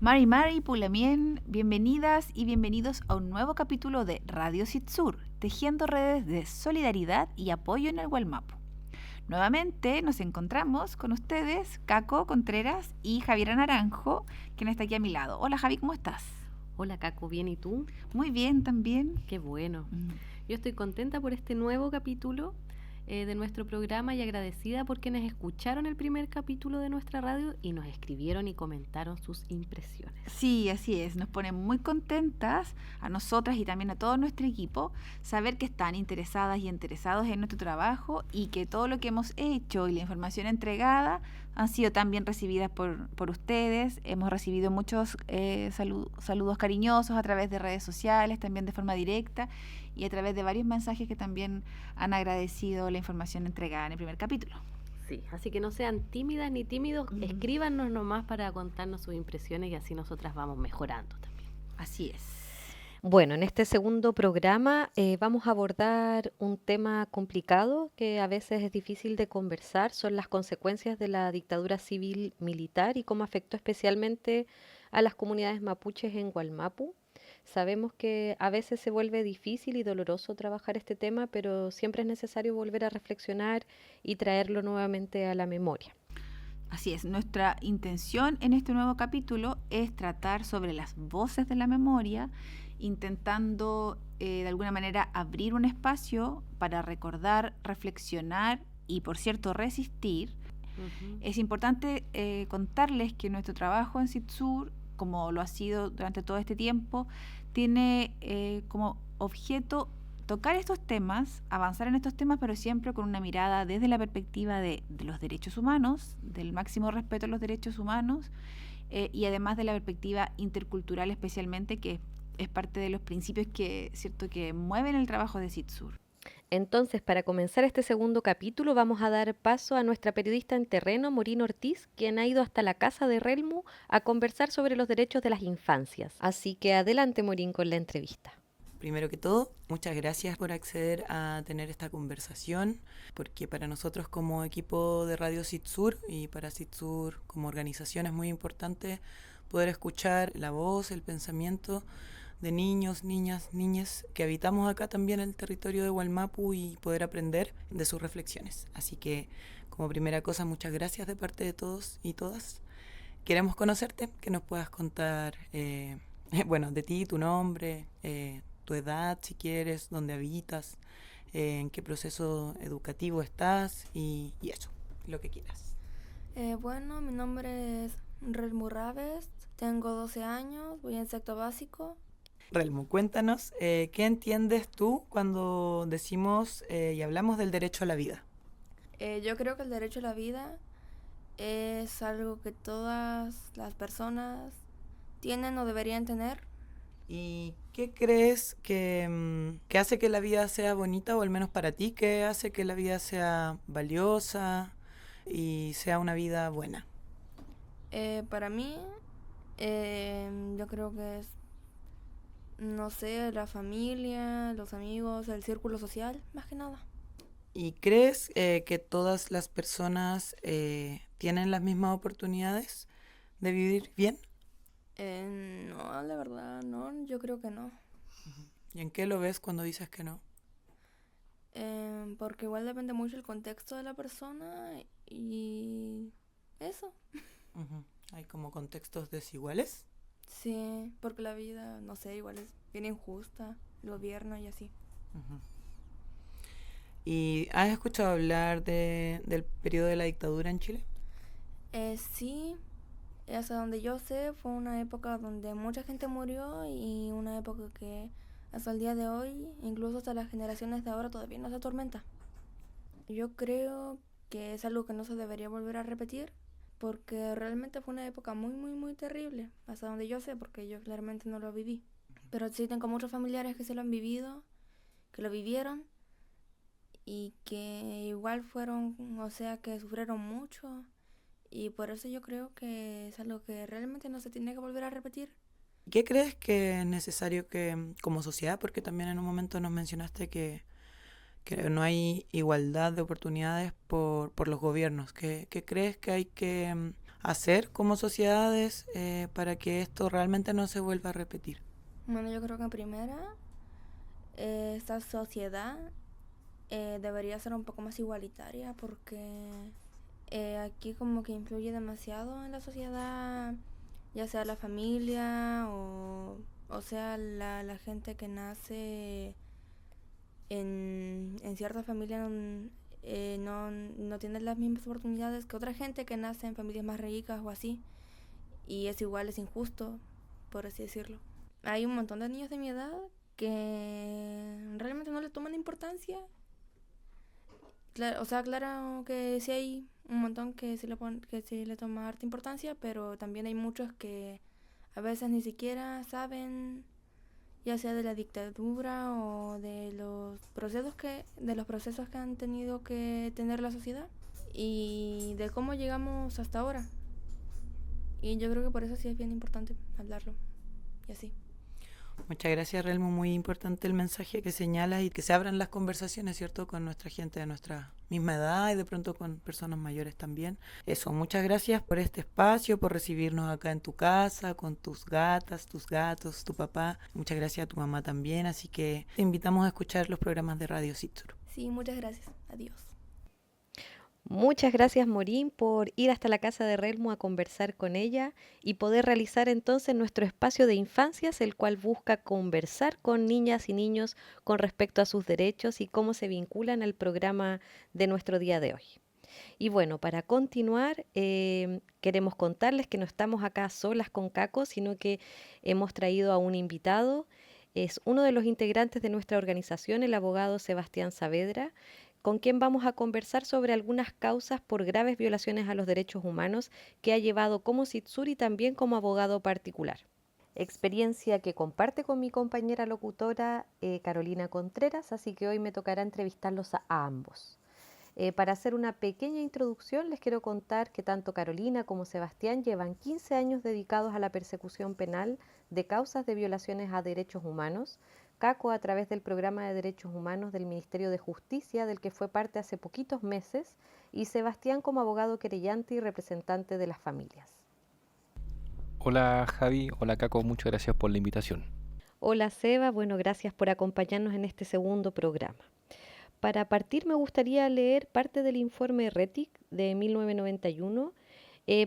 Mari Pulamien, bienvenidas y bienvenidos a un nuevo capítulo de Radio Sitsur, tejiendo redes de solidaridad y apoyo en el Gualmapu. Nuevamente nos encontramos con ustedes, Caco Contreras y Javiera Naranjo, quien está aquí a mi lado. Hola Javi, ¿cómo estás? Hola Caco, ¿bien y tú? Muy bien también. Qué bueno. Yo estoy contenta por este nuevo capítulo de nuestro programa y agradecida por quienes escucharon el primer capítulo de nuestra radio y nos escribieron y comentaron sus impresiones. Sí, así es. Nos pone muy contentas a nosotras y también a todo nuestro equipo saber que están interesadas y interesados en nuestro trabajo y que todo lo que hemos hecho y la información entregada han sido tan bien recibidas por ustedes. Hemos recibido muchos saludos cariñosos a través de redes sociales, también de forma directa y a través de varios mensajes que también han agradecido la información entregada en el primer capítulo. Sí, así que no sean tímidas ni tímidos, escríbanos nomás para contarnos sus impresiones y así nosotras vamos mejorando también. Así es. Bueno, en este segundo programa vamos a abordar un tema complicado que a veces es difícil de conversar, son las consecuencias de la dictadura civil militar y cómo afectó especialmente a las comunidades mapuches en Gualmapu. Sabemos que a veces se vuelve difícil y doloroso trabajar este tema, pero siempre es necesario volver a reflexionar y traerlo nuevamente a la memoria. Así es, nuestra intención en este nuevo capítulo es tratar sobre las voces de la memoria, intentando de alguna manera abrir un espacio para recordar, reflexionar y, por cierto, resistir. Es importante contarles que nuestro trabajo en Sitsur, como lo ha sido durante todo este tiempo, tiene como objeto tocar estos temas, avanzar en estos temas, pero siempre con una mirada desde la perspectiva de los derechos humanos, del máximo respeto a los derechos humanos y además de la perspectiva intercultural especialmente, que es parte de los principios que mueven el trabajo de Sitsur. Entonces, para comenzar este segundo capítulo, vamos a dar paso a nuestra periodista en terreno, Morín Ortiz, quien ha ido hasta la casa de Relmu a conversar sobre los derechos de las infancias. Así que adelante, Morín, con la entrevista. Primero que todo, muchas gracias por acceder a tener esta conversación, porque para nosotros como equipo de Radio Sitsur y para Sitsur como organización es muy importante poder escuchar la voz, el pensamiento de niños, niñas, niñas que habitamos acá también en el territorio de Gualmapu y poder aprender de sus reflexiones. Así que, como primera cosa, muchas gracias de parte de todos y todas. Queremos conocerte, que nos puedas contar, de ti, tu nombre, tu edad, si quieres, dónde habitas, en qué proceso educativo estás y eso, lo que quieras. Mi nombre es Relmu Raves, tengo 12 años, voy en sexto básico. Relmu, cuéntanos, ¿qué entiendes tú cuando decimos y hablamos del derecho a la vida? Yo creo que el derecho a la vida es algo que todas las personas tienen o deberían tener. ¿Y qué crees que hace que la vida sea bonita, o al menos para ti, qué hace que la vida sea valiosa y sea una vida buena? Para mí, yo creo que es, no sé, la familia, los amigos, el círculo social, más que nada. ¿Y crees que todas las personas tienen las mismas oportunidades de vivir bien? No, la verdad, no, yo creo que no. ¿Y en qué lo ves cuando dices que no? Porque igual depende mucho el contexto de la persona y eso. ¿Hay como contextos desiguales? Sí, porque la vida, no sé, igual es bien injusta, el gobierno y así. ¿Y has escuchado hablar del periodo de la dictadura en Chile? Sí, hasta donde yo sé fue una época donde mucha gente murió y una época que hasta el día de hoy, incluso hasta las generaciones de ahora, todavía no se atormenta. Yo creo que es algo que no se debería volver a repetir porque realmente fue una época muy, muy, muy terrible, hasta donde yo sé, porque yo claramente no lo viví. Pero sí tengo muchos familiares que se lo han vivido, que lo vivieron y que igual fueron, o sea, que sufrieron mucho. Y por eso yo creo que es algo que realmente no se tiene que volver a repetir. ¿Qué crees que es necesario que, como sociedad, porque también en un momento nos mencionaste que no hay igualdad de oportunidades por los gobiernos? ¿Qué crees que hay que hacer como sociedades para que esto realmente no se vuelva a repetir? Bueno, yo creo que en primera, esta sociedad debería ser un poco más igualitaria porque aquí como que influye demasiado en la sociedad, ya sea la familia o sea la gente que nace en cierta familia no tiene las mismas oportunidades que otra gente que nace en familias más ricas o así. Y es igual, es injusto, por así decirlo. Hay un montón de niños de mi edad que realmente no le toman importancia. Claro, o sea, claro que sí hay un montón que sí le toma harta importancia, pero también hay muchos que a veces ni siquiera saben, ya sea de la dictadura o de los procesos que han tenido que tener la sociedad y de cómo llegamos hasta ahora. Y yo creo que por eso sí es bien importante hablarlo y así. Muchas gracias, Relmo. Muy importante el mensaje que señalas y que se abran las conversaciones, ¿cierto?, con nuestra gente de nuestra misma edad y de pronto con personas mayores también. Eso, muchas gracias por este espacio, por recibirnos acá en tu casa, con tus gatas, tus gatos, tu papá. Muchas gracias a tu mamá también, así que te invitamos a escuchar los programas de Radio Sitzur. Sí, muchas gracias. Adiós. Muchas gracias, Morín, por ir hasta la casa de Relmo a conversar con ella y poder realizar entonces nuestro espacio de infancias, el cual busca conversar con niñas y niños con respecto a sus derechos y cómo se vinculan al programa de nuestro día de hoy. Y bueno, para continuar, queremos contarles que no estamos acá solas con Caco, sino que hemos traído a un invitado. Es uno de los integrantes de nuestra organización, el abogado Sebastián Saavedra, con quien vamos a conversar sobre algunas causas por graves violaciones a los derechos humanos que ha llevado como Sitzur y también como abogado particular. Experiencia que comparte con mi compañera locutora Carolina Contreras, así que hoy me tocará entrevistarlos a ambos. Para hacer una pequeña introducción, les quiero contar que tanto Carolina como Sebastián llevan 15 años dedicados a la persecución penal de causas de violaciones a derechos humanos. Caco a través del Programa de Derechos Humanos del Ministerio de Justicia, del que fue parte hace poquitos meses, y Sebastián como abogado querellante y representante de las familias. Hola Javi, hola Caco, muchas gracias por la invitación. Hola Seba, bueno, gracias por acompañarnos en este segundo programa. Para partir me gustaría leer parte del informe RETIC de 1991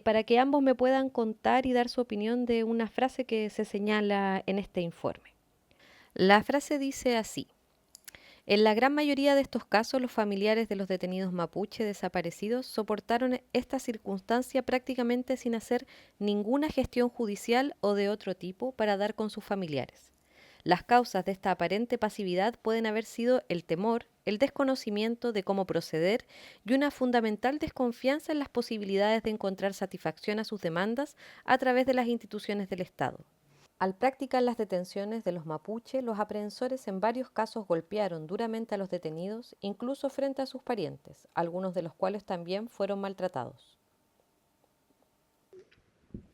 para que ambos me puedan contar y dar su opinión de una frase que se señala en este informe. La frase dice así: en la gran mayoría de estos casos, los familiares de los detenidos mapuche desaparecidos soportaron esta circunstancia prácticamente sin hacer ninguna gestión judicial o de otro tipo para dar con sus familiares. Las causas de esta aparente pasividad pueden haber sido el temor, el desconocimiento de cómo proceder y una fundamental desconfianza en las posibilidades de encontrar satisfacción a sus demandas a través de las instituciones del Estado. Al practicar las detenciones de los mapuche, los aprehensores en varios casos golpearon duramente a los detenidos, incluso frente a sus parientes, algunos de los cuales también fueron maltratados.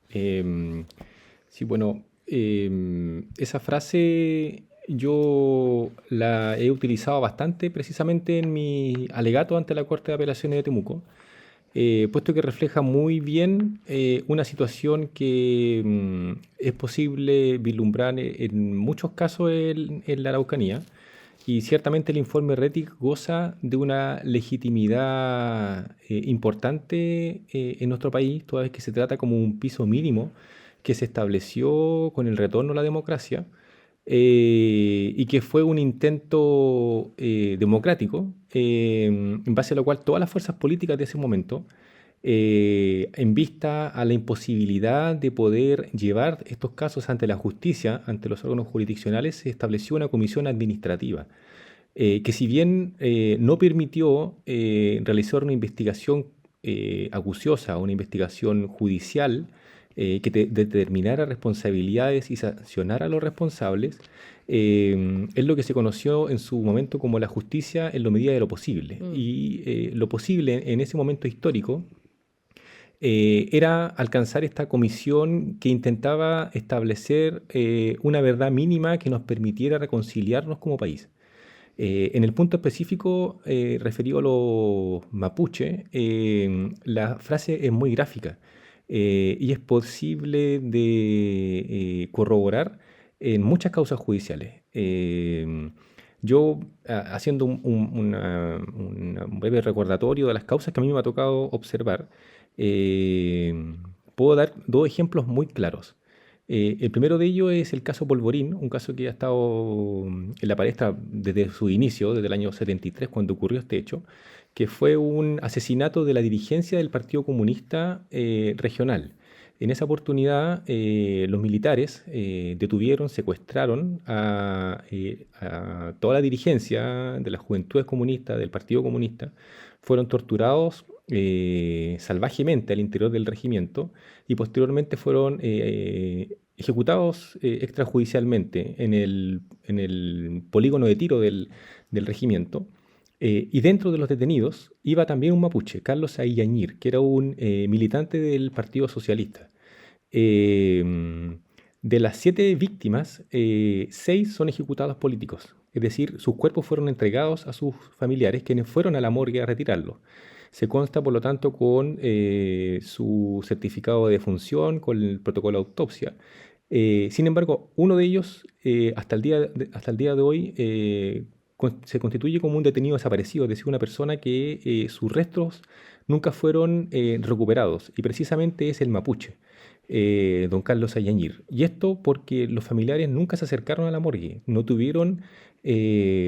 Sí, bueno, esa frase yo la he utilizado bastante precisamente en mi alegato ante la Corte de Apelaciones de Temuco, puesto que refleja muy bien una situación que es posible vislumbrar en muchos casos en la Araucanía, y ciertamente el informe RETIC goza de una legitimidad importante en nuestro país, toda vez que se trata como un piso mínimo que se estableció con el retorno a la democracia y que fue un intento democrático, en base a lo cual todas las fuerzas políticas de ese momento, en vista a la imposibilidad de poder llevar estos casos ante la justicia, ante los órganos jurisdiccionales, se estableció una comisión administrativa que, si bien no permitió realizar una investigación acuciosa, una investigación judicial que determinara responsabilidades y sancionara a los responsables, es lo que se conoció en su momento como la justicia en la medida de lo posible. Y lo posible en ese momento histórico era alcanzar esta comisión que intentaba establecer una verdad mínima que nos permitiera reconciliarnos como país. En el punto específico referido a los mapuche, la frase es muy gráfica. y es posible de corroborar en muchas causas judiciales. Yo, haciendo un breve recordatorio de las causas que a mí me ha tocado observar, puedo dar dos ejemplos muy claros. El primero de ellos es el caso Polvorín, un caso que ha estado en la palestra desde su inicio, desde el año 73, cuando ocurrió este hecho, que fue un asesinato de la dirigencia del Partido Comunista regional. En esa oportunidad, los militares detuvieron, secuestraron a toda la dirigencia de las juventudes comunistas, del Partido Comunista, fueron torturados salvajemente al interior del regimiento y posteriormente fueron ejecutados extrajudicialmente en el polígono de tiro del regimiento. Y dentro de los detenidos iba también un mapuche, Carlos Ayañir, que era un militante del Partido Socialista. De las 7 víctimas, 6 son ejecutados políticos, es decir, sus cuerpos fueron entregados a sus familiares, quienes fueron a la morgue a retirarlos. Se consta, por lo tanto, con su certificado de defunción, con el protocolo de autopsia. Sin embargo, uno de ellos, hasta el día de hoy, se constituye como un detenido desaparecido, es decir, una persona que sus restos nunca fueron recuperados, y precisamente es el mapuche, don Carlos Ayañir. Y esto porque los familiares nunca se acercaron a la morgue, no tuvieron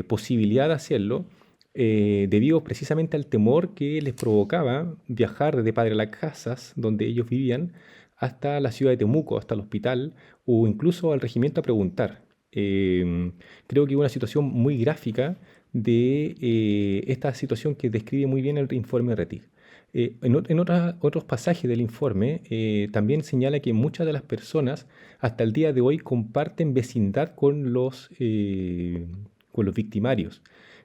posibilidad de hacerlo, debido precisamente al temor que les provocaba viajar desde Padre Las Casas, donde ellos vivían, hasta la ciudad de Temuco, hasta el hospital, o incluso al regimiento a preguntar. Creo que una situación muy gráfica de esta situación que describe muy bien el informe RETIC. En otros pasajes del informe también señala que muchas de las personas hasta el día de hoy comparten vecindad con los victimarios.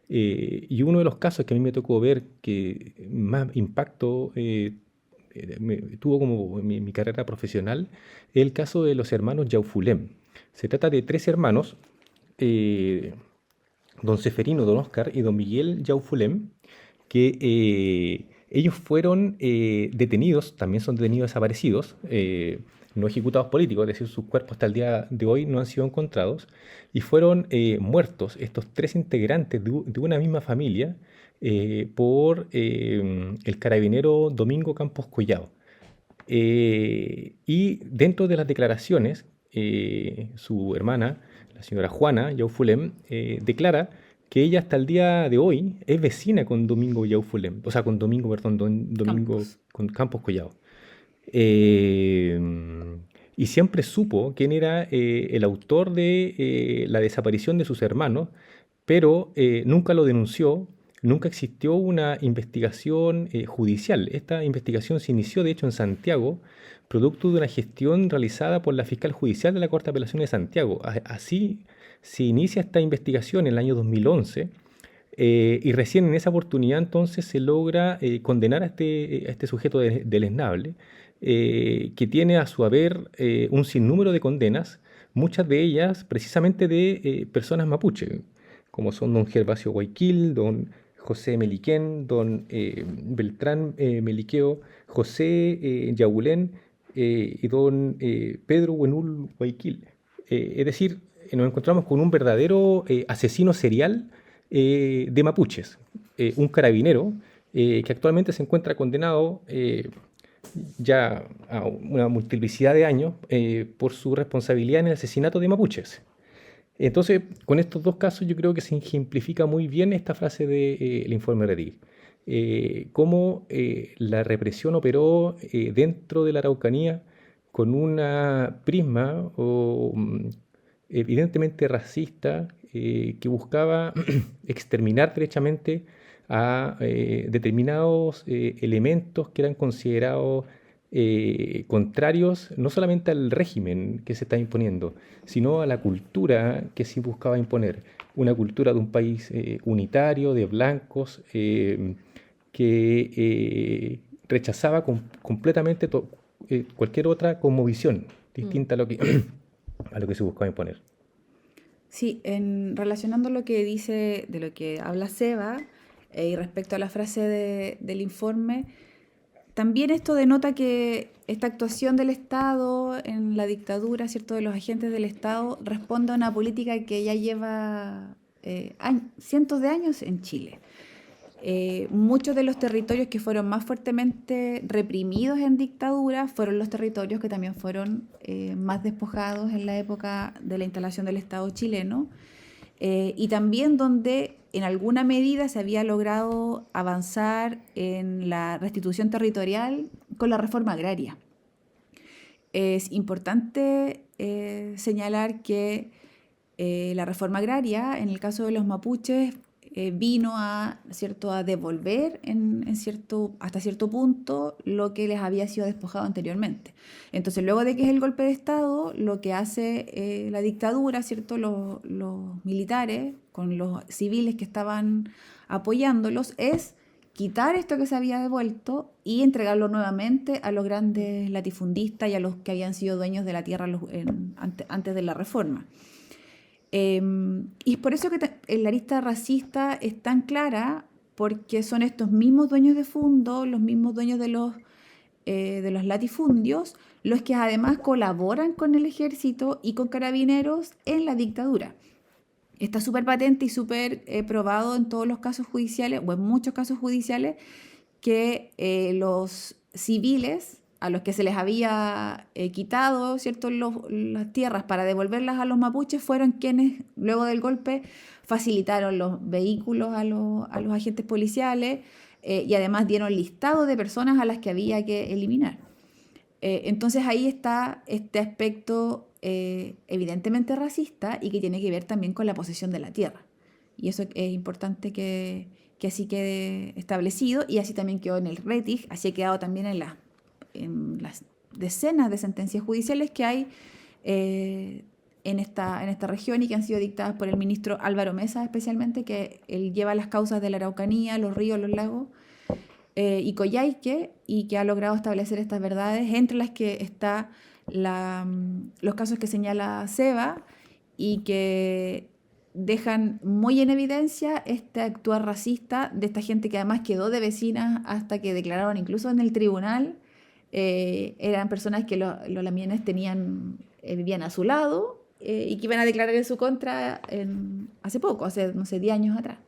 Y uno de los casos que a mí me tocó ver que más impacto tuvo como mi carrera profesional es el caso de los hermanos Yaufulem. Se trata de 3 hermanos, don Seferino, don Oscar y don Miguel Yaufulem, que ellos fueron detenidos, también son detenidos desaparecidos, no ejecutados políticos, es decir, sus cuerpos hasta el día de hoy no han sido encontrados, y fueron muertos estos 3 integrantes de una misma familia por el carabinero Domingo Campos Collado. Y dentro de las declaraciones, su hermana, la señora Juana Yaufulem, declara que ella hasta el día de hoy es vecina con Domingo Yaufulem, o sea, con Domingo, perdón, Domingo Campos. con Campos Collado. Y siempre supo quién era el autor de la desaparición de sus hermanos, pero nunca lo denunció, nunca existió una investigación judicial. Esta investigación se inició, de hecho, en Santiago, producto de una gestión realizada por la fiscal judicial de la Corte de Apelaciones de Santiago. Así se inicia esta investigación en el año 2011, y recién en esa oportunidad entonces se logra condenar a este sujeto deleznable, que tiene a su haber un sinnúmero de condenas, muchas de ellas precisamente de personas mapuche, como son don Gervasio Guayquil, don José Meliquén, don Beltrán Meliqueo, José Yaulén y don Pedro Buenul Guayquil. Es decir, nos encontramos con un verdadero asesino serial de mapuches, un carabinero que actualmente se encuentra condenado ya a una multiplicidad de años por su responsabilidad en el asesinato de mapuches. Entonces, con estos 2 casos yo creo que se ejemplifica muy bien esta frase del informe RETIC. Cómo la represión operó dentro de la Araucanía con una prisma evidentemente racista, que buscaba exterminar derechamente a determinados elementos que eran considerados contrarios no solamente al régimen que se está imponiendo, sino a la cultura que se buscaba imponer, una cultura de un país unitario, de blancos, que rechazaba completamente cualquier otra cosmovisión distinta a lo que se buscaba imponer. Sí, relacionando lo que dice, de lo que habla Seba, y respecto a la frase del informe, también esto denota que esta actuación del Estado en la dictadura, ¿cierto?, de los agentes del Estado, responde a una política que ya lleva cientos de años en Chile. Muchos de los territorios que fueron más fuertemente reprimidos en dictadura fueron los territorios que también fueron más despojados en la época de la instalación del Estado chileno, y también donde en alguna medida se había logrado avanzar en la restitución territorial con la reforma agraria. Es importante señalar que la reforma agraria, en el caso de los mapuches, vino a devolver hasta cierto punto lo que les había sido despojado anteriormente. Entonces, luego de que es el golpe de Estado, lo que hace la dictadura, ¿cierto?, los militares con los civiles que estaban apoyándolos, es quitar esto que se había devuelto y entregarlo nuevamente a los grandes latifundistas y a los que habían sido dueños de la tierra antes de la reforma. Y es por eso que la arista racista es tan clara, porque son estos mismos dueños de fondo, los mismos dueños de los latifundios, los que además colaboran con el ejército y con carabineros en la dictadura. Está súper patente y súper probado en todos los casos judiciales, o en muchos casos judiciales, que los civiles a los que se les había quitado, ¿cierto?, las tierras para devolverlas a los mapuches, fueron quienes, luego del golpe, facilitaron los vehículos a los agentes policiales, y además dieron listado de personas a las que había que eliminar. Entonces ahí está este aspecto evidentemente racista y que tiene que ver también con la posesión de la tierra. Y eso es importante que así quede establecido, y así también quedó en el RETIG, así ha quedado también en las decenas de sentencias judiciales que hay en esta región y que han sido dictadas por el ministro Álvaro Mesa, especialmente, que él lleva las causas de la Araucanía, los ríos, los lagos y Coyhaique, y que ha logrado establecer estas verdades, entre las que está los casos que señala Seba, y que dejan muy en evidencia este actuar racista de esta gente que además quedó de vecinas hasta que declararon incluso en el tribunal. Eran personas que los lamienes vivían a su lado, y que iban a declarar en su contra hace poco, hace, no sé, 10 años atrás.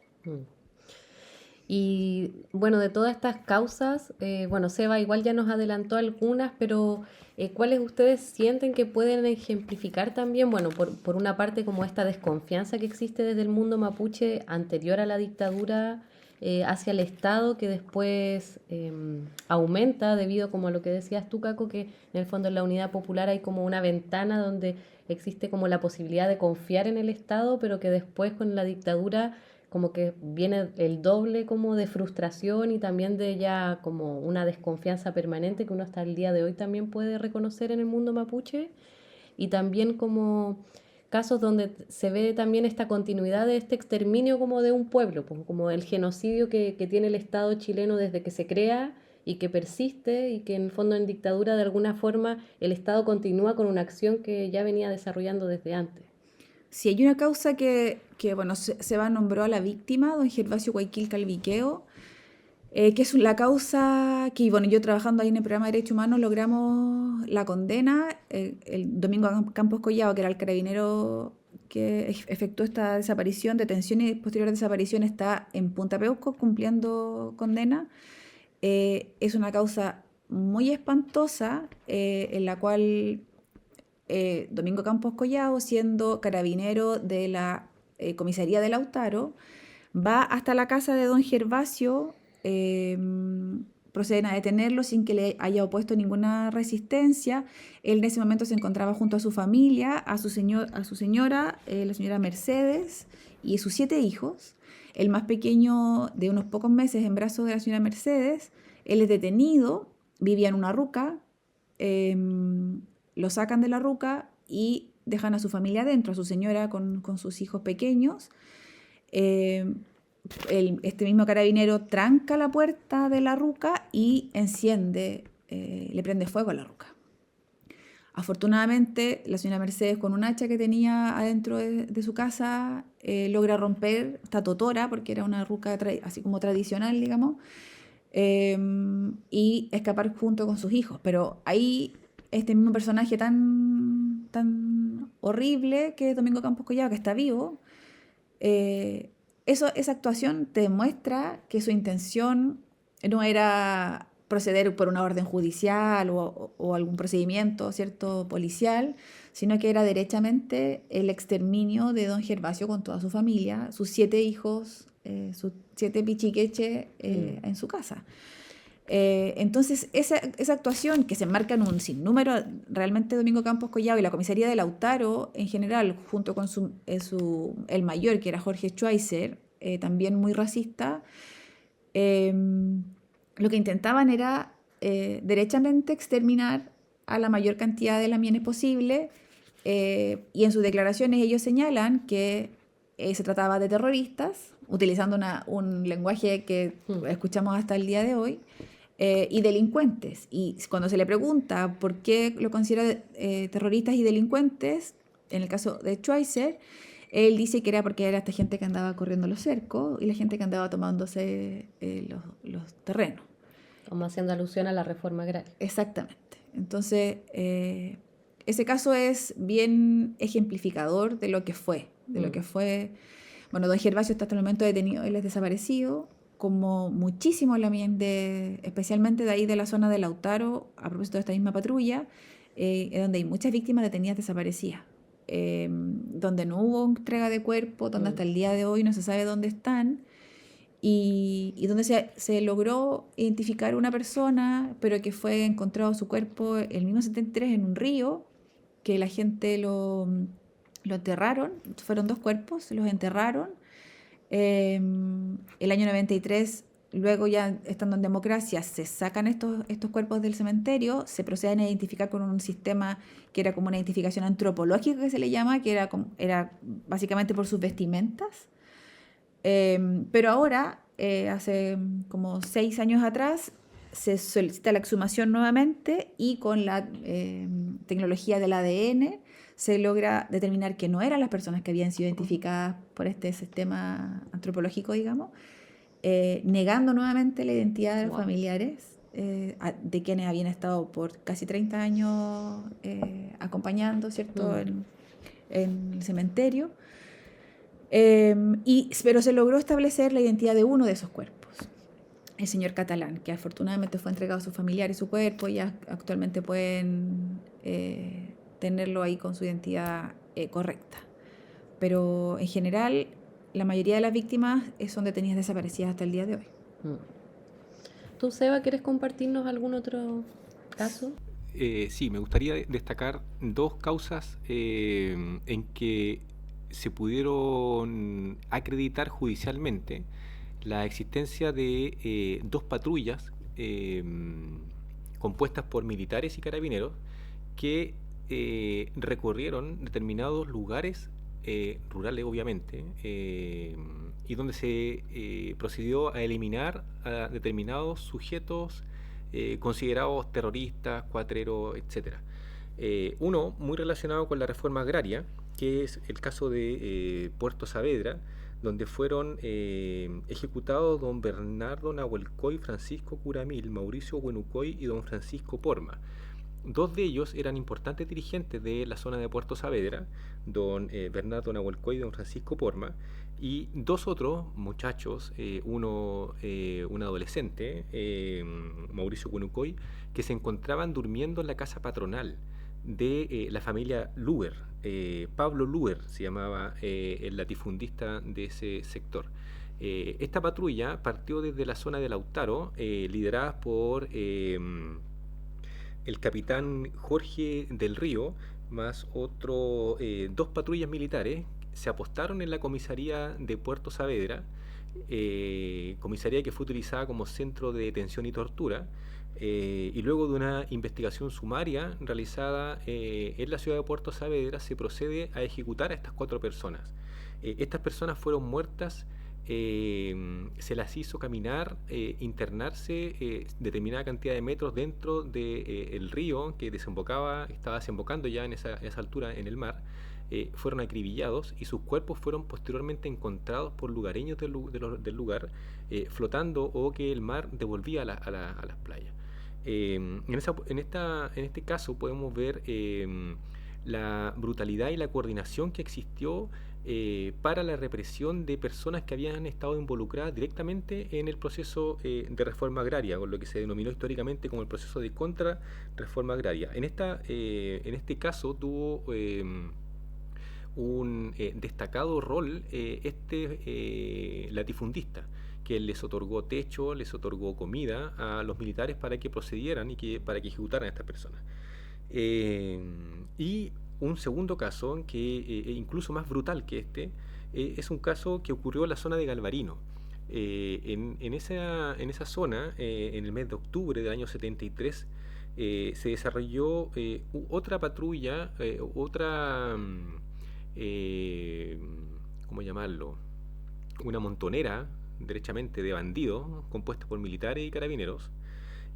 Y bueno, de todas estas causas, Seba igual ya nos adelantó algunas, pero ¿cuáles ustedes sienten que pueden ejemplificar también? Bueno, por una parte, como esta desconfianza que existe desde el mundo mapuche anterior a la dictadura hacia el Estado, que después aumenta debido, como a lo que decías tú, Caco, que en el fondo en la Unidad Popular hay como una ventana donde existe como la posibilidad de confiar en el Estado, pero que después con la dictadura como que viene el doble como de frustración y también de ya como una desconfianza permanente que uno hasta el día de hoy también puede reconocer en el mundo mapuche, y también como casos donde se ve también esta continuidad de este exterminio como de un pueblo, pues, como el genocidio que tiene el Estado chileno desde que se crea y que persiste, y que en el fondo en dictadura de alguna forma el Estado continúa con una acción que ya venía desarrollando desde antes. Sí, hay una causa que Seba nombró a la víctima, don Gervasio Guayquil Calviqueo, que es la causa que, yo trabajando ahí en el programa de Derechos Humanos logramos la condena. El Domingo Campos Collado, que era el carabinero que efectuó esta desaparición, detención y posterior desaparición, está en Punta Peuco cumpliendo condena. Es una causa muy espantosa, en la cual Domingo Campos Collado, siendo carabinero de la comisaría de Lautaro, va hasta la casa de don Gervasio, proceden a detenerlo sin que le haya opuesto ninguna resistencia. Él en ese momento se encontraba junto a su familia, a su señora, la señora Mercedes, y sus 7 hijos. El más pequeño, de unos pocos meses, en brazos de la señora Mercedes. Él es detenido, vivía en una ruca, lo sacan de la ruca y dejan a su familia adentro, a su señora con sus hijos pequeños. Este mismo carabinero tranca la puerta de la ruca y le prende fuego a la ruca. Afortunadamente, la señora Mercedes, con un hacha que tenía adentro de su casa, logra romper esta totora, porque era una ruca así como tradicional, digamos, y escapar junto con sus hijos. Pero ahí este mismo personaje tan horrible que es Domingo Campos Collado, que está vivo, esa actuación te demuestra que su intención no era proceder por una orden judicial o algún procedimiento, ¿cierto?, policial, sino que era derechamente el exterminio de don Gervasio con toda su familia, sus 7 hijos, sus 7 pichiqueches en su casa. Entonces, esa actuación que se enmarca en un sinnúmero, realmente Domingo Campos Collado y la comisaría de Lautaro en general, junto con el mayor, que era Jorge Schweizer, también muy racista, lo que intentaban era derechamente exterminar a la mayor cantidad de lamienes posible, y en sus declaraciones ellos señalan que se trataba de terroristas, utilizando un lenguaje que escuchamos hasta el día de hoy, y delincuentes. Y cuando se le pregunta por qué lo considera terroristas y delincuentes, en el caso de Schweizer, él dice que era porque era esta gente que andaba corriendo los cercos y la gente que andaba tomándose los terrenos. Como haciendo alusión a la reforma agraria. Exactamente. Entonces, ese caso es bien ejemplificador de lo que fue. Bueno, don Gervasio está hasta el momento detenido, él es desaparecido, como muchísimo especialmente de ahí de la zona de Lautaro, a propósito de esta misma patrulla, donde hay muchas víctimas detenidas desaparecidas, donde no hubo entrega de cuerpo, donde hasta el día de hoy no se sabe dónde están, y donde se logró identificar una persona, pero que fue encontrado su cuerpo el mismo 73 en un río, que la gente lo enterraron, fueron 2 cuerpos, los enterraron. El año 93, luego ya estando en democracia, se sacan estos cuerpos del cementerio, se proceden a identificar con un sistema que era como una identificación antropológica que se le llama, que era básicamente por sus vestimentas. Pero ahora, hace como 6 años atrás, se solicita la exhumación nuevamente y con la tecnología del ADN se logra determinar que no eran las personas que habían sido identificadas por este sistema antropológico, digamos, negando nuevamente la identidad de los familiares de quienes habían estado por casi 30 años acompañando, ¿cierto?, en el cementerio. Pero se logró establecer la identidad de uno de esos cuerpos, el señor Catalán, que afortunadamente fue entregado a sus familiares su cuerpo y ya actualmente pueden tenerlo ahí con su identidad correcta. Pero en general, la mayoría de las víctimas son detenidas desaparecidas hasta el día de hoy. ¿Tú, Seba, quieres compartirnos algún otro caso? Sí, me gustaría destacar 2 causas en que se pudieron acreditar judicialmente la existencia de 2 patrullas compuestas por militares y carabineros que recorrieron determinados lugares rurales, obviamente, y donde se procedió a eliminar a determinados sujetos considerados terroristas, cuatreros, etc. Uno muy relacionado con la reforma agraria, que es el caso de Puerto Saavedra, donde fueron ejecutados don Bernardo Nahuelcoy, Francisco Curamil, Mauricio Huenucoy y don Francisco Porma. 2 de ellos eran importantes dirigentes de la zona de Puerto Saavedra, don Bernardo Nahuelcoy y don Francisco Porma, y 2 otros muchachos, un adolescente, Mauricio Huenucoy, que se encontraban durmiendo en la casa patronal de la familia Luer. Pablo Luer se llamaba el latifundista de ese sector. Esta patrulla partió desde la zona de Lautaro, liderada por el capitán Jorge del Río, más 2 patrullas militares. Se apostaron en la comisaría de Puerto Saavedra, comisaría que fue utilizada como centro de detención y tortura, y luego de una investigación sumaria realizada en la ciudad de Puerto Saavedra, se procede a ejecutar a estas 4 personas. Estas personas fueron muertas se las hizo caminar, internarse determinada cantidad de metros dentro del río que estaba desembocando ya en esa altura en el mar. Fueron acribillados y sus cuerpos fueron posteriormente encontrados por lugareños del lugar, flotando, o que el mar devolvía a las playas. En este caso podemos ver la brutalidad y la coordinación que existió para la represión de personas que habían estado involucradas directamente en el proceso de reforma agraria, con lo que se denominó históricamente como el proceso de contrarreforma agraria. En este caso tuvo un destacado rol latifundista, que les otorgó techo, les otorgó comida a los militares para que procedieran y para que ejecutaran a estas personas. Y un segundo caso, que incluso más brutal que es un caso que ocurrió en la zona de Galvarino. En esa zona, en el mes de octubre del año 73, se desarrolló otra patrulla, ¿cómo llamarlo? Una montonera, derechamente, de bandidos, compuesta por militares y carabineros,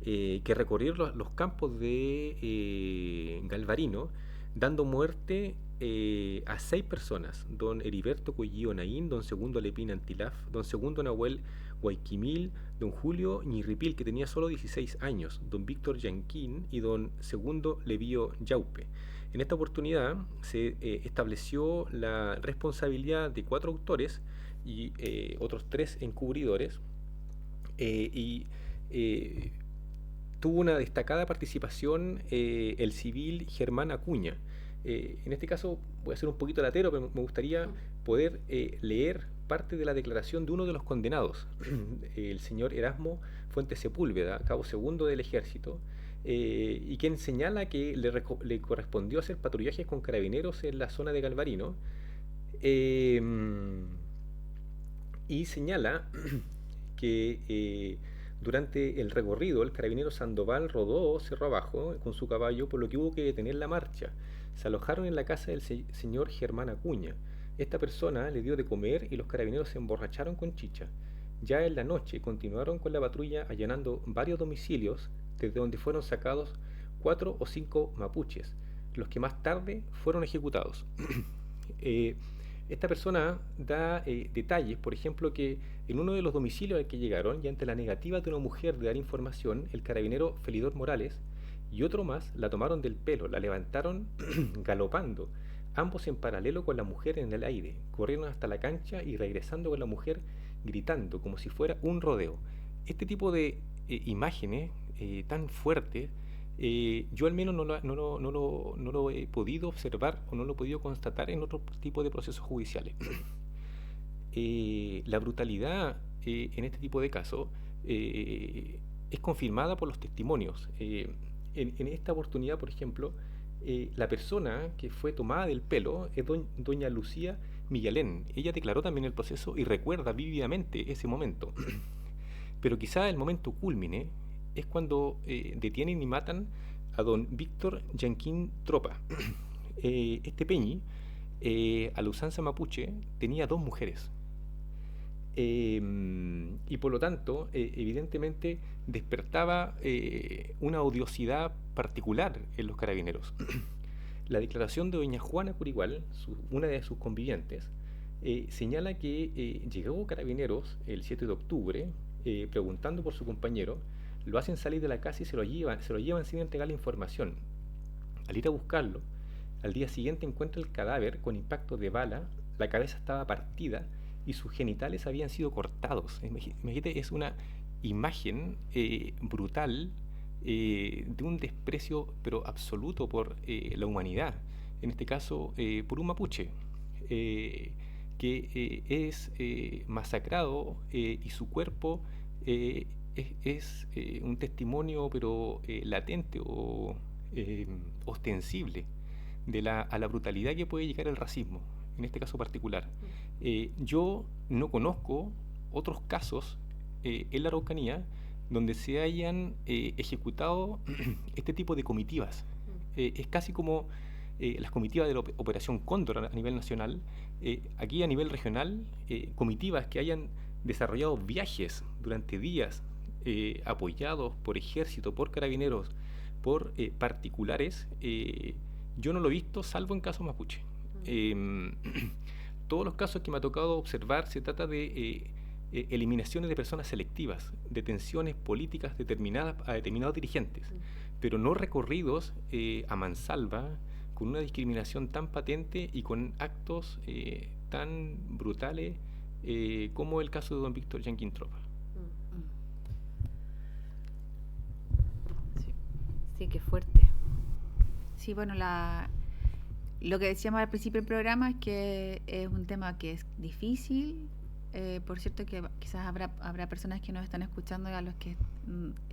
que recorrieron los campos de Galvarino, dando muerte a 6 personas: don Heriberto Cuellío Naín, don Segundo Lepín Antilaf, don Segundo Nahuel Guayquimil, don Julio Ñirripil, que tenía solo 16 años, don Víctor Yanquín y don Segundo Levío Yaupe. En esta oportunidad se estableció la responsabilidad de 4 autores y otros 3 encubridores, tuvo una destacada participación el civil Germán Acuña. En este caso voy a ser un poquito latero, pero me gustaría poder leer parte de la declaración de uno de los condenados, el señor Erasmo Fuentes Sepúlveda, cabo segundo del ejército, y quien señala que le correspondió hacer patrullajes con carabineros en la zona de Galvarino, y señala que durante el recorrido el carabinero Sandoval rodó cerro abajo con su caballo, por lo que hubo que detener la marcha. Se alojaron en la casa del señor Germán Acuña. Esta persona le dio de comer y los carabineros se emborracharon con chicha. Ya en la noche continuaron con la patrulla, allanando varios domicilios, desde donde fueron sacados 4 o 5 mapuches, los que más tarde fueron ejecutados. Esta persona da detalles, por ejemplo, que en uno de los domicilios al que llegaron, y ante la negativa de una mujer de dar información, el carabinero Felidor Morales y otro más la tomaron del pelo, la levantaron galopando, ambos en paralelo con la mujer en el aire, corrieron hasta la cancha y regresando con la muer gritando como si fuera un rodeo. Este tipo de imágenes tan fuertes, yo al menos no lo he podido observar o no lo he podido constatar en otro tipo de procesos judiciales. La brutalidad en este tipo de casos es confirmada por los testimonios. En esta oportunidad, por ejemplo, la persona que fue tomada del pelo es doña Lucía Miguelén. Ella declaró también el proceso y recuerda vívidamente ese momento. Pero quizá el momento cúlmine es cuando detienen y matan a don Víctor Yanquín Tropa. Este peñi, a la usanza mapuche, tenía 2 mujeres. Y por lo tanto, evidentemente despertaba una odiosidad particular en los carabineros. La declaración de doña Juana Curigual, una de sus convivientes, señala que llegó carabineros el 7 de octubre preguntando por su compañero, lo hacen salir de la casa y se lo llevan sin entregarle información. Al ir a buscarlo, al día siguiente encuentra el cadáver con impacto de bala, la cabeza estaba partida y sus genitales habían sido cortados. Imagínate, es una imagen brutal de un desprecio pero absoluto por la humanidad, en este caso por un mapuche, que es masacrado y su cuerpo es un testimonio pero latente o ostensible a la brutalidad que puede llegar el racismo, en este caso particular. Yo no conozco otros casos en la Araucanía donde se hayan ejecutado este tipo de comitivas. Es casi como las comitivas de la Operación Cóndor a nivel nacional, aquí a nivel regional, comitivas que hayan desarrollado viajes durante días apoyados por ejército, por carabineros, por particulares, yo no lo he visto salvo en casos mapuche. Todos los casos que me ha tocado observar se trata de eliminaciones de personas selectivas, detenciones políticas determinadas a determinados dirigentes, pero no recorridos a mansalva, con una discriminación tan patente y con actos tan brutales como el caso de don Víctor Jenkins Tropa. Sí, qué fuerte. Sí, bueno, lo que decíamos al principio del programa es que es un tema que es difícil. Por cierto que quizás habrá personas que nos están escuchando y a los que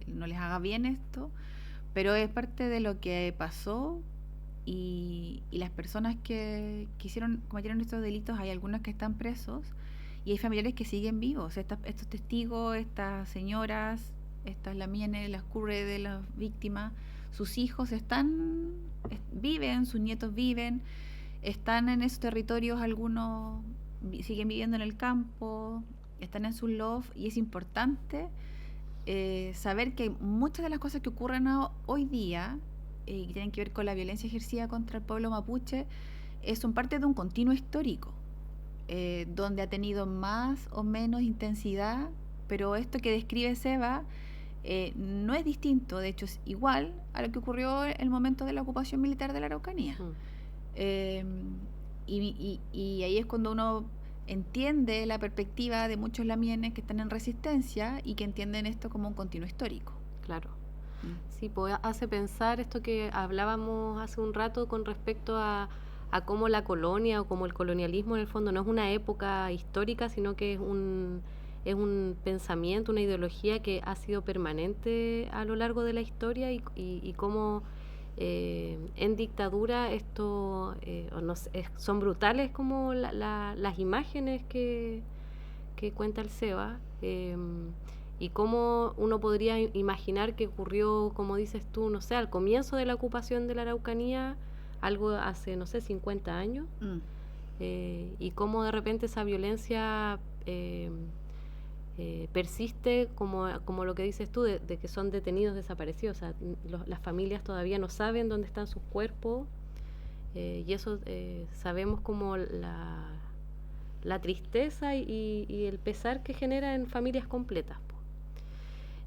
no les haga bien esto, pero es parte de lo que pasó y las personas que cometieron estos delitos, hay algunos que están presos y hay familiares que siguen vivos. Estos testigos, estas señoras, estas lamienes, las curres de las víctimas, sus hijos viven, sus nietos viven, están en esos territorios, algunos siguen viviendo en el campo, están en sus loft, y es importante saber que muchas de las cosas que ocurren hoy día que tienen que ver con la violencia ejercida contra el pueblo mapuche son parte de un continuo histórico donde ha tenido más o menos intensidad, pero esto que describe Seba no es distinto, de hecho es igual a lo que ocurrió en el momento de la ocupación militar de la Araucanía. Y ahí es cuando uno entiende la perspectiva de muchos lamienes que están en resistencia y que entienden esto como un continuo histórico. Claro. Sí, pues hace pensar esto que hablábamos hace un rato con respecto a cómo la colonia o como el colonialismo en el fondo no es una época histórica, sino que es un pensamiento, una ideología que ha sido permanente a lo largo de la historia y cómo en dictadura esto son brutales como las imágenes que cuenta el Seba, y cómo uno podría imaginar que ocurrió, como dices tú, no sé, al comienzo de la ocupación de la Araucanía, algo hace, no sé, 50 años, y cómo de repente esa violencia persiste, como lo que dices tú, de que son detenidos desaparecidos. O sea, las familias todavía no saben dónde están sus cuerpos, y eso sabemos como la tristeza y el pesar que genera en familias completas.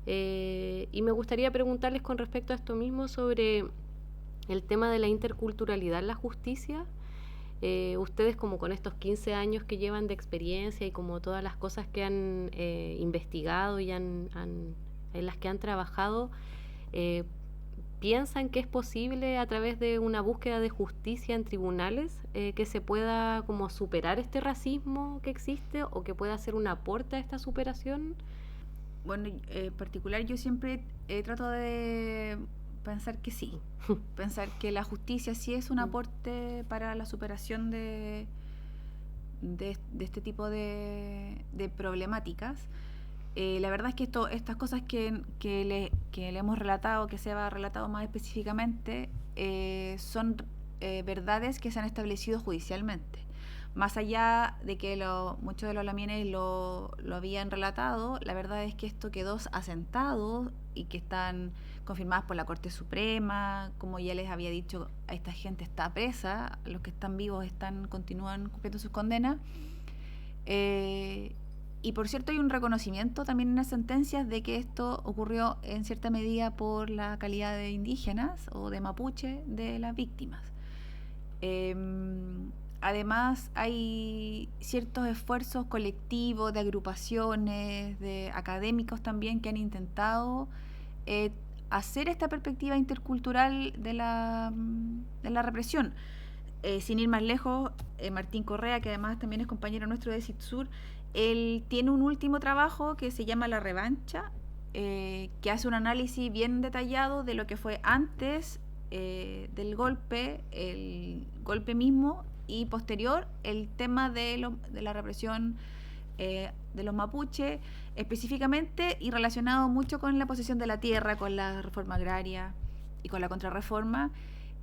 Y me gustaría preguntarles con respecto a esto mismo sobre el tema de la interculturalidad en la justicia. Ustedes, como con estos 15 años que llevan de experiencia y como todas las cosas que han investigado y en las que han trabajado, ¿piensan que es posible a través de una búsqueda de justicia en tribunales que se pueda como superar este racismo que existe o que pueda hacer un aporte a esta superación? Bueno, en particular yo siempre trato de pensar que sí, pensar que la justicia sí es un aporte para la superación de este tipo de problemáticas. La verdad es que estas cosas que le hemos relatado, que se ha relatado más específicamente, son verdades que se han establecido judicialmente. Más allá de que muchos de los lamienes lo habían relatado, la verdad es que esto quedó asentado y que están confirmadas por la Corte Suprema. Como ya les había dicho, esta gente está presa, los que están vivos continúan cumpliendo sus condenas. Y por cierto, hay un reconocimiento también en las sentencias de que esto ocurrió en cierta medida por la calidad de indígenas o de mapuche de las víctimas. Además, hay ciertos esfuerzos colectivos de agrupaciones, de académicos también, que han intentado hacer esta perspectiva intercultural de la represión. Sin ir más lejos, Martín Correa, que además también es compañero nuestro de CITSUR, él tiene un último trabajo que se llama La Revancha, que hace un análisis bien detallado de lo que fue antes del golpe, el golpe mismo, y posterior el tema de la represión de los mapuches específicamente, y relacionado mucho con la posesión de la tierra, con la reforma agraria y con la contrarreforma.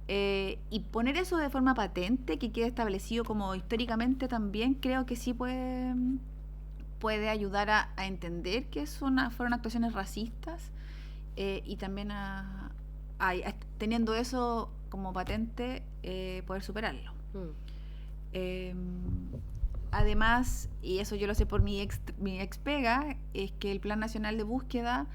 Y poner eso de forma patente, que quede establecido como históricamente también, creo que sí puede ayudar a entender que fueron actuaciones racistas, y también teniendo eso como patente, poder superarlo. Eh, Además, y eso yo lo sé por mi ex pega, es que el Plan Nacional de Búsqueda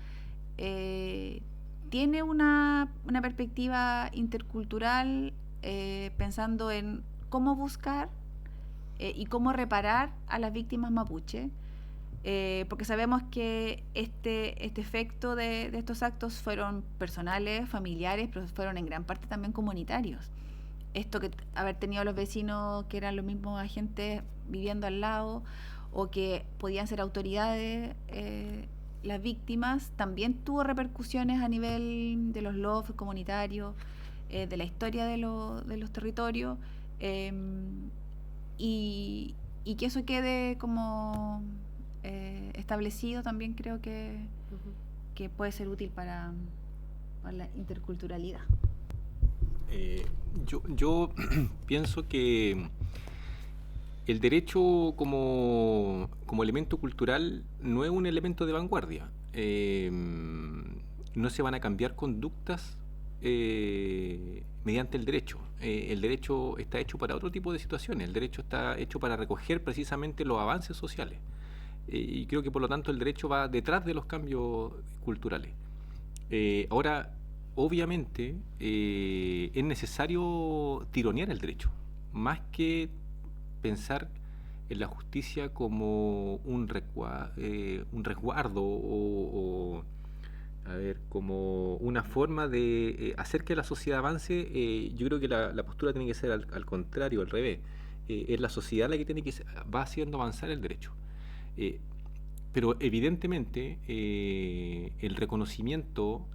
tiene una perspectiva intercultural, pensando en cómo buscar y cómo reparar a las víctimas mapuche, porque sabemos que este efecto de estos actos fueron personales, familiares, pero fueron en gran parte también comunitarios. Esto que haber tenido a los vecinos que eran los mismos agentes viviendo al lado, o que podían ser autoridades, las víctimas, también tuvo repercusiones a nivel de los LOF comunitarios, de la historia de los territorios, y que eso quede como establecido también, creo que puede ser útil para la interculturalidad. Yo pienso que el derecho como elemento cultural no es un elemento de vanguardia. No se van a cambiar conductas mediante el derecho. El derecho está hecho para otro tipo de situaciones. El derecho está hecho para recoger precisamente los avances sociales. Y creo que por lo tanto el derecho va detrás de los cambios culturales. Ahora, obviamente, es necesario tironear el derecho, más que pensar en la justicia como un resguardo como una forma de hacer que la sociedad avance. Yo creo que la postura tiene que ser al contrario, al revés. Es la sociedad la que va haciendo avanzar el derecho. Pero evidentemente el reconocimiento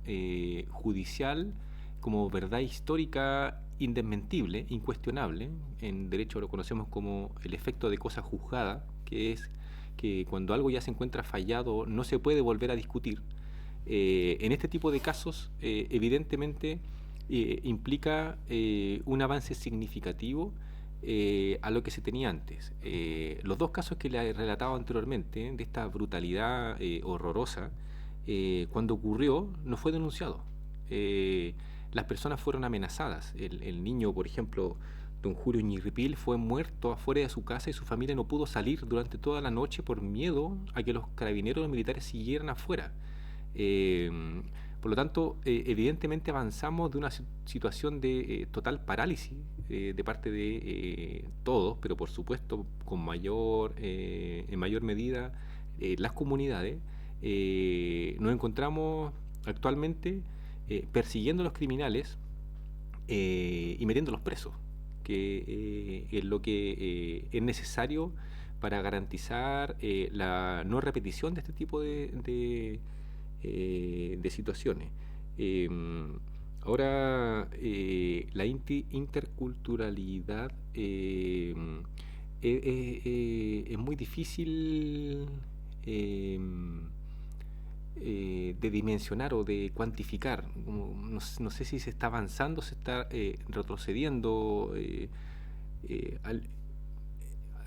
judicial como verdad histórica indesmentible, incuestionable, en derecho lo conocemos como el efecto de cosa juzgada, que es que cuando algo ya se encuentra fallado no se puede volver a discutir. En este tipo de casos evidentemente implica un avance significativo a lo que se tenía antes. Los dos casos que le he relatado anteriormente, de esta brutalidad horrorosa, cuando ocurrió no fue denunciado. Las personas fueron amenazadas. El niño, por ejemplo, don Julio Ñirripil, fue muerto afuera de su casa y su familia no pudo salir durante toda la noche por miedo a que los carabineros y los militares siguieran afuera. Por lo tanto, evidentemente avanzamos de una situación de total parálisis de parte de todos, pero por supuesto en mayor medida las comunidades. Nos encontramos actualmente persiguiendo a los criminales y metiéndolos presos, que es lo que es necesario para garantizar la no repetición de este tipo de situaciones. Ahora, la interculturalidad es muy difícil de dimensionar o de cuantificar. No sé si se está avanzando, se está retrocediendo.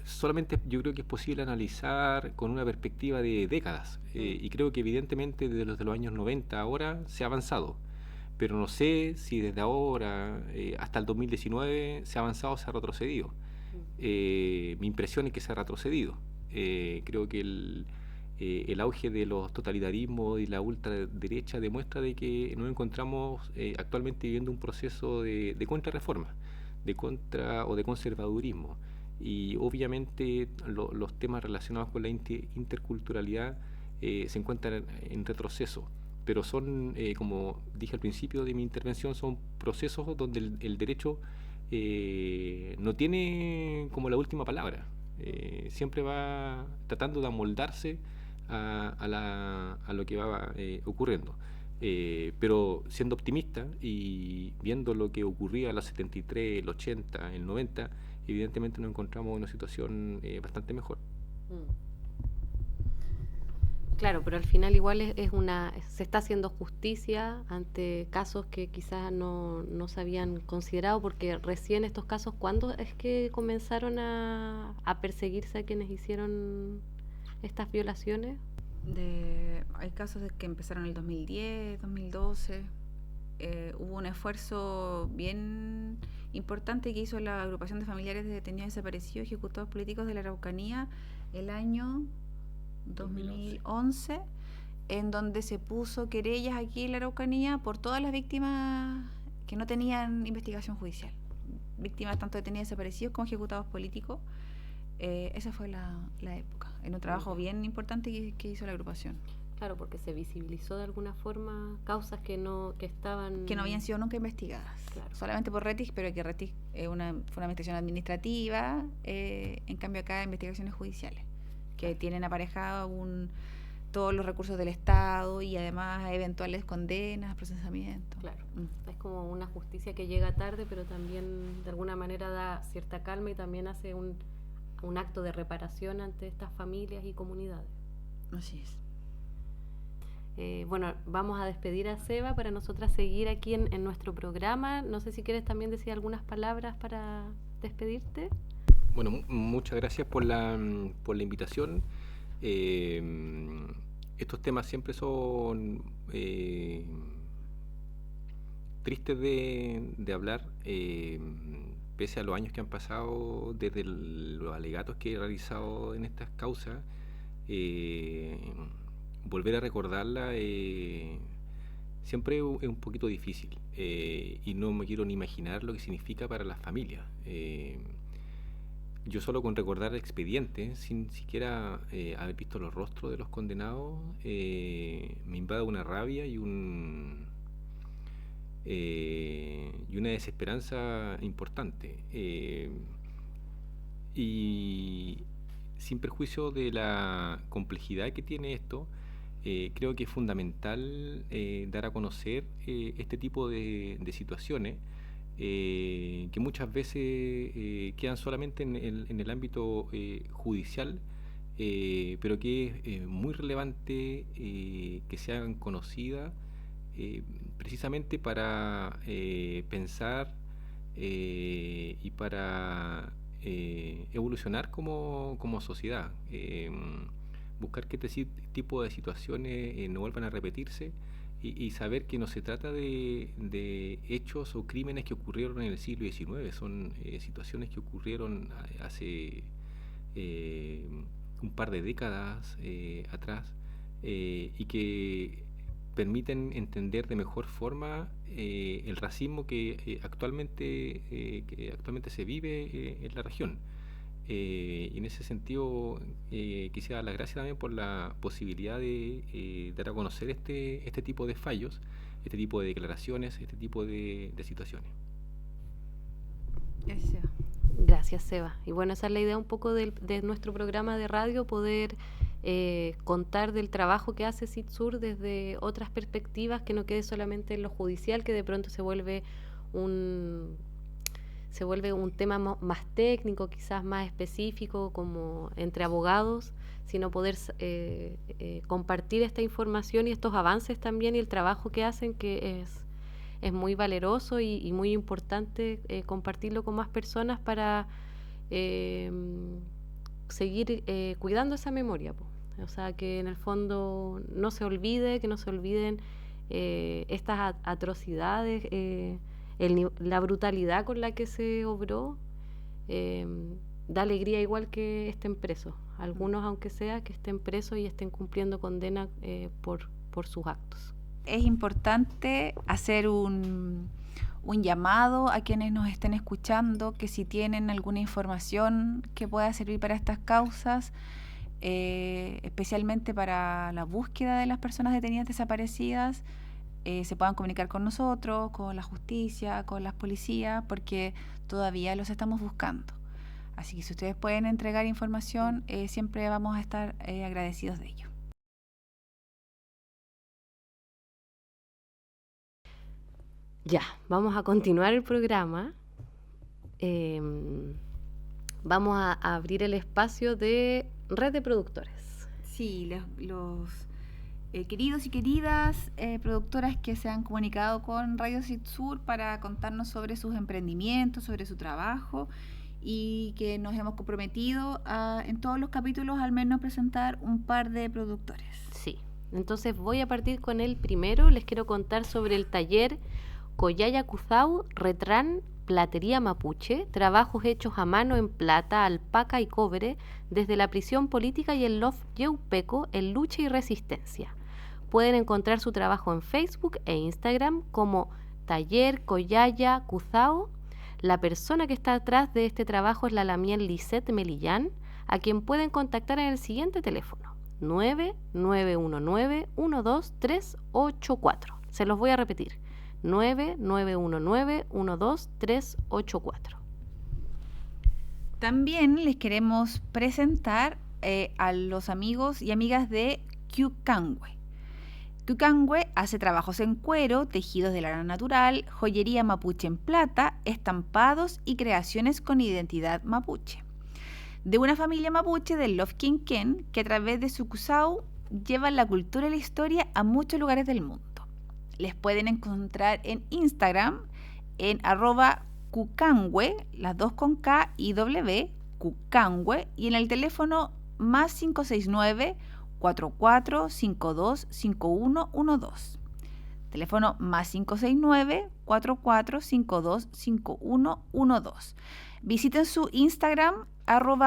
Solamente yo creo que es posible analizar con una perspectiva de décadas, y creo que evidentemente desde los años 90 ahora se ha avanzado, pero no sé si desde ahora hasta el 2019 se ha avanzado o se ha retrocedido. Mi impresión es que se ha retrocedido. Creo que el auge de los totalitarismos y la ultraderecha demuestra de que nos encontramos actualmente viviendo un proceso de contrarreforma, de conservadurismo. Y obviamente los temas relacionados con la interculturalidad se encuentran en retroceso, pero son, como dije al principio de mi intervención, son procesos donde el derecho no tiene como la última palabra. Siempre va tratando de amoldarse a lo que va ocurriendo. Pero siendo optimista y viendo lo que ocurría en los 73, el 80, el 90, evidentemente nos encontramos en una situación bastante mejor. Claro, pero al final igual se está haciendo justicia ante casos que quizás no se habían considerado, porque recién estos casos, ¿cuándo es que comenzaron a perseguirse a quienes hicieron estas violaciones? Hay casos que empezaron en el 2010, 2012. Hubo un esfuerzo bien importante que hizo la agrupación de familiares de detenidos desaparecidos ejecutados políticos de la Araucanía el año 2011, en donde se puso querellas aquí en la Araucanía por todas las víctimas que no tenían investigación judicial, víctimas tanto detenidos desaparecidos como ejecutados políticos. Esa fue la época, en un trabajo bien importante que hizo la agrupación. Claro, porque se visibilizó de alguna forma causas que no habían sido nunca investigadas, claro. Solamente por RETIC, pero que RETIC fue una investigación administrativa, en cambio acá investigaciones judiciales, que tienen aparejado todos los recursos del Estado y además eventuales condenas, procesamiento. Claro, es como una justicia que llega tarde, pero también de alguna manera da cierta calma y también hace un acto de reparación ante estas familias y comunidades. Así es. Bueno, vamos a despedir a Seba para nosotras seguir aquí en nuestro programa. No sé si quieres también decir algunas palabras para despedirte. Bueno, muchas gracias por la invitación. Estos temas siempre son tristes de hablar, pese a los años que han pasado desde los alegatos que he realizado en estas causas. Volver a recordarla siempre es un poquito difícil, y no me quiero ni imaginar lo que significa para las familias. Yo solo con recordar el expediente, sin siquiera haber visto los rostros de los condenados, me invade una rabia y una desesperanza importante. Y sin perjuicio de la complejidad que tiene esto, creo que es fundamental dar a conocer este tipo de situaciones, que muchas veces quedan solamente en el ámbito judicial, pero que es muy relevante que se hagan conocidas, precisamente para pensar y para evolucionar como sociedad. Buscar que este tipo de situaciones no vuelvan a repetirse, y saber que no se trata de hechos o crímenes que ocurrieron en el siglo XIX, son situaciones que ocurrieron hace un par de décadas atrás, y que permiten entender de mejor forma el racismo que actualmente se vive en la región. Y en ese sentido quisiera dar las gracias también por la posibilidad de dar a conocer este tipo de fallos, este tipo de declaraciones, este tipo de situaciones. Gracias, Seba. Y bueno, esa es la idea un poco de nuestro programa de radio, poder contar del trabajo que hace CITSUR desde otras perspectivas, que no quede solamente en lo judicial, que de pronto se vuelve un tema más técnico, quizás más específico, como entre abogados, sino poder compartir esta información y estos avances también, y el trabajo que hacen, que es muy valeroso y muy importante compartirlo con más personas para seguir cuidando esa memoria, o sea, que en el fondo no se olvide, que no se olviden estas atrocidades, la brutalidad con la que se obró. Da alegría igual que estén presos, algunos aunque sea, que estén presos y estén cumpliendo condena por sus actos. Es importante hacer un llamado a quienes nos estén escuchando, que si tienen alguna información que pueda servir para estas causas, especialmente para la búsqueda de las personas detenidas desaparecidas, se puedan comunicar con nosotros, con la justicia, con las policías, porque todavía los estamos buscando. Así que si ustedes pueden entregar información, siempre vamos a estar agradecidos de ello. Ya, vamos a continuar el programa. Vamos a abrir el espacio de Red de Productores. Sí, los Queridos y queridas productoras que se han comunicado con Radio Sur para contarnos sobre sus emprendimientos, sobre su trabajo, y que nos hemos comprometido a, en todos los capítulos, al menos presentar un par de productores. Sí, entonces voy a partir con el primero. Les quiero contar sobre el taller Coyaya Cuzau Retran Platería Mapuche, trabajos hechos a mano en plata, alpaca y cobre desde la prisión política y el loft Yeupeco en lucha y resistencia. Pueden encontrar su trabajo en Facebook e Instagram como Taller Coyaya Cuzao. La persona que está atrás de este trabajo es la lamiel Lisette Melillán, a quien pueden contactar en el siguiente teléfono: 9919-12384. Se los voy a repetir: 9919-12384. También les queremos presentar a los amigos y amigas de Cucangüe. Cucangüe hace trabajos en cuero, tejidos de lana natural, joyería mapuche en plata, estampados y creaciones con identidad mapuche. De una familia mapuche del Love Quinquén que a través de su Cusau llevan la cultura y la historia a muchos lugares del mundo. Les pueden encontrar en Instagram en @cucangüe, las dos con K y W, Cucangüe, y en el teléfono más 569 44525112. Teléfono más 569 44525112. Visiten su Instagram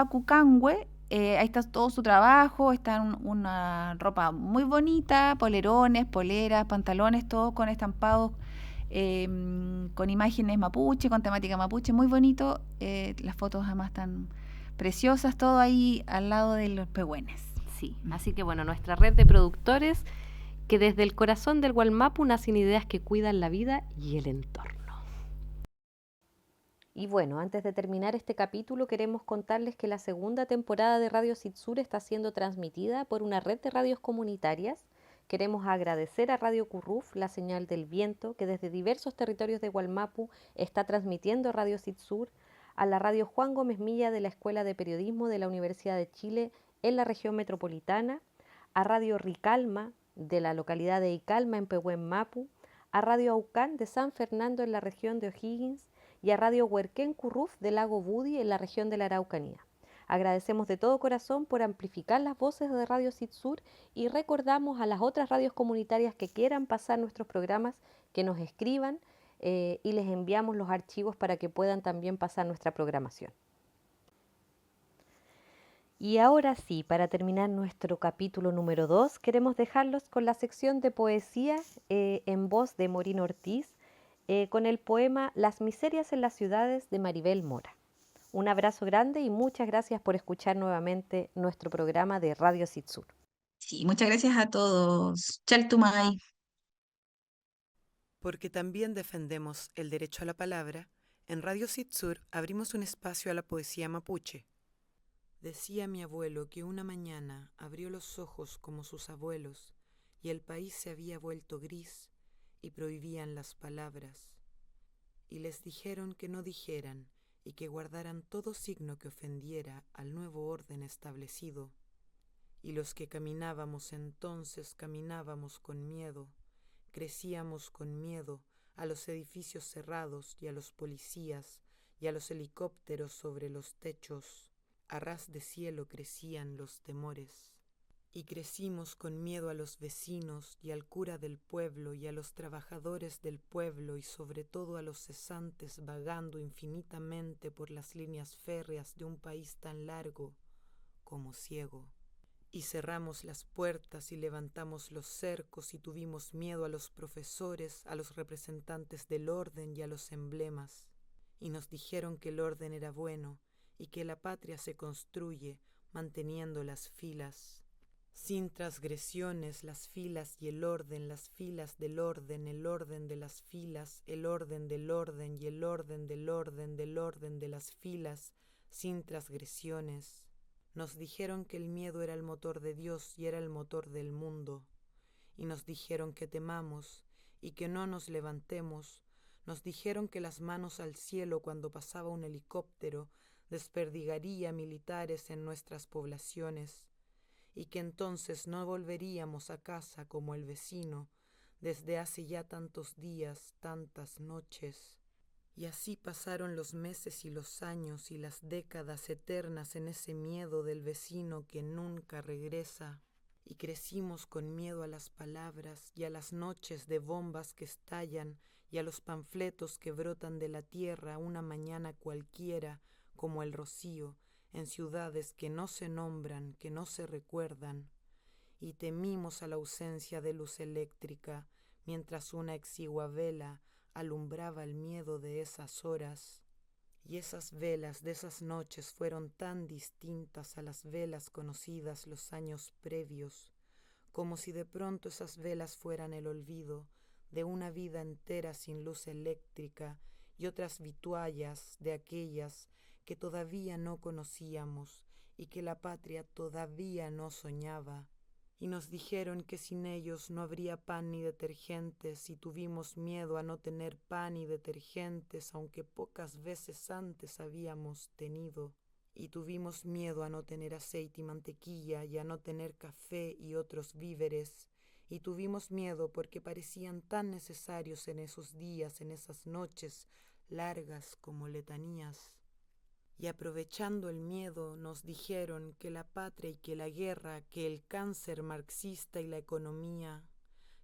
@cucangüe. Ahí está todo su trabajo, está en una ropa muy bonita, polerones, poleras, pantalones, todo con estampados, con imágenes mapuche, con temática mapuche, muy bonito. Las fotos además están preciosas, todo ahí al lado de los pehüenes. Sí, así que bueno, nuestra red de productores que desde el corazón del Gualmapu nacen ideas que cuidan la vida y el entorno. Y bueno, antes de terminar este capítulo, queremos contarles que la segunda temporada de Radio Sur está siendo transmitida por una red de radios comunitarias. Queremos agradecer a Radio Curruf, la señal del viento, que desde diversos territorios de Gualmapu está transmitiendo Radio Sur, a la Radio Juan Gómez Milla de la Escuela de Periodismo de la Universidad de Chile en la región metropolitana, a Radio Ricalma de la localidad de Icalma en Pehuen Mapu, a Radio Aucán de San Fernando en la región de O'Higgins y a Radio Huerquén Curruf del Lago Budi en la región de la Araucanía. Agradecemos de todo corazón por amplificar las voces de Radio Sur y recordamos a las otras radios comunitarias que quieran pasar nuestros programas que nos escriban y les enviamos los archivos para que puedan también pasar nuestra programación. Y ahora sí, para terminar nuestro capítulo número 2, queremos dejarlos con la sección de poesía en voz de Morín Ortiz, con el poema Las miserias en las ciudades de Maribel Mora. Un abrazo grande y muchas gracias por escuchar nuevamente nuestro programa de Radio Sur. Sí, muchas gracias a todos. Chaltumay. Porque también defendemos el derecho a la palabra, en Radio Sur abrimos un espacio a la poesía mapuche. Decía mi abuelo que una mañana abrió los ojos como sus abuelos y el país se había vuelto gris y prohibían las palabras. Y les dijeron que no dijeran y que guardaran todo signo que ofendiera al nuevo orden establecido. Y los que caminábamos entonces caminábamos con miedo, crecíamos con miedo a los edificios cerrados y a los policías y a los helicópteros sobre los techos. A ras de cielo crecían los temores, y crecimos con miedo a los vecinos y al cura del pueblo y a los trabajadores del pueblo y sobre todo a los cesantes vagando infinitamente por las líneas férreas de un país tan largo como ciego. Y cerramos las puertas y levantamos los cercos y tuvimos miedo a los profesores, a los representantes del orden y a los emblemas, y nos dijeron que el orden era bueno y que la patria se construye manteniendo las filas. Sin transgresiones, las filas y el orden, las filas del orden, el orden de las filas, el orden del orden y el orden del orden del orden de las filas, sin transgresiones. Nos dijeron que el miedo era el motor de Dios y era el motor del mundo. Y nos dijeron que temamos y que no nos levantemos. Nos dijeron que las manos al cielo cuando pasaba un helicóptero desperdigaría militares en nuestras poblaciones, y que entonces no volveríamos a casa como el vecino, desde hace ya tantos días, tantas noches. Y así pasaron los meses y los años y las décadas eternas en ese miedo del vecino que nunca regresa. Y crecimos con miedo a las palabras y a las noches de bombas que estallan y a los panfletos que brotan de la tierra una mañana cualquiera como el rocío en ciudades que no se nombran, que no se recuerdan. Y temimos a la ausencia de luz eléctrica mientras una exigua vela alumbraba el miedo de esas horas. Y esas velas de esas noches fueron tan distintas a las velas conocidas los años previos, como si de pronto esas velas fueran el olvido de una vida entera sin luz eléctrica y otras vituallas de aquellas que todavía no conocíamos y que la patria todavía no soñaba. Y nos dijeron que sin ellos no habría pan ni detergentes, y tuvimos miedo a no tener pan y detergentes, aunque pocas veces antes habíamos tenido. Y tuvimos miedo a no tener aceite y mantequilla, y a no tener café y otros víveres. Y tuvimos miedo porque parecían tan necesarios en esos días, en esas noches largas como letanías. Y aprovechando el miedo nos dijeron que la patria y que la guerra, que el cáncer marxista y la economía,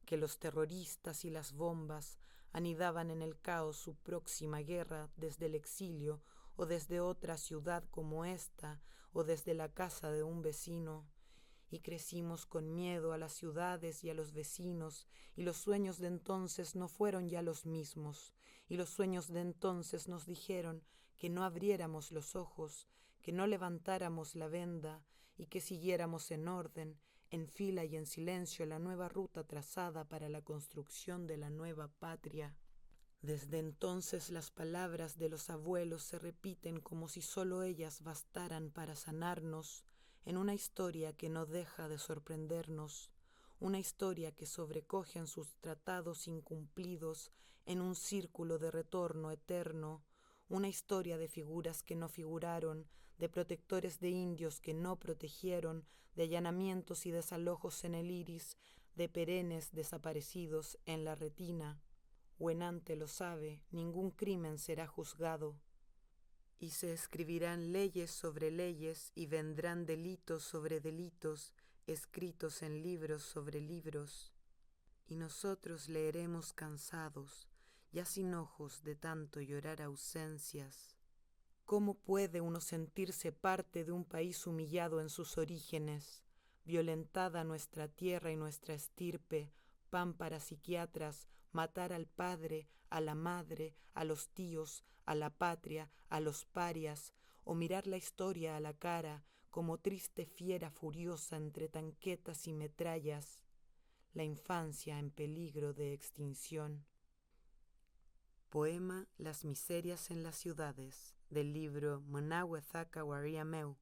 que los terroristas y las bombas anidaban en el caos su próxima guerra desde el exilio o desde otra ciudad como esta o desde la casa de un vecino. Y crecimos con miedo a las ciudades y a los vecinos, y los sueños de entonces no fueron ya los mismos, y los sueños de entonces nos dijeron que no abriéramos los ojos, que no levantáramos la venda, y que siguiéramos en orden, en fila y en silencio la nueva ruta trazada para la construcción de la nueva patria. Desde entonces las palabras de los abuelos se repiten como si solo ellas bastaran para sanarnos, en una historia que no deja de sorprendernos, una historia que sobrecoge en sus tratados incumplidos en un círculo de retorno eterno, una historia de figuras que no figuraron, de protectores de indios que no protegieron, de allanamientos y desalojos en el iris, de perennes desaparecidos en la retina. Huenante lo sabe, ningún crimen será juzgado. Y se escribirán leyes sobre leyes y vendrán delitos sobre delitos, escritos en libros sobre libros. Y nosotros leeremos cansados, ya sin ojos de tanto llorar ausencias. ¿Cómo puede uno sentirse parte de un país humillado en sus orígenes, violentada nuestra tierra y nuestra estirpe, pan para psiquiatras, matar al padre, a la madre, a los tíos, a la patria, a los parias, o mirar la historia a la cara como triste fiera furiosa entre tanquetas y metrallas, la infancia en peligro de extinción? Poema Las miserias en las ciudades, del libro Manawezaka Wariameu,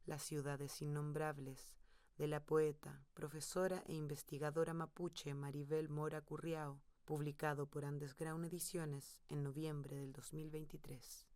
Las ciudades innombrables, de la poeta, profesora e investigadora mapuche Maribel Mora Curriao, publicado por Andes Graun Ediciones en noviembre del 2023.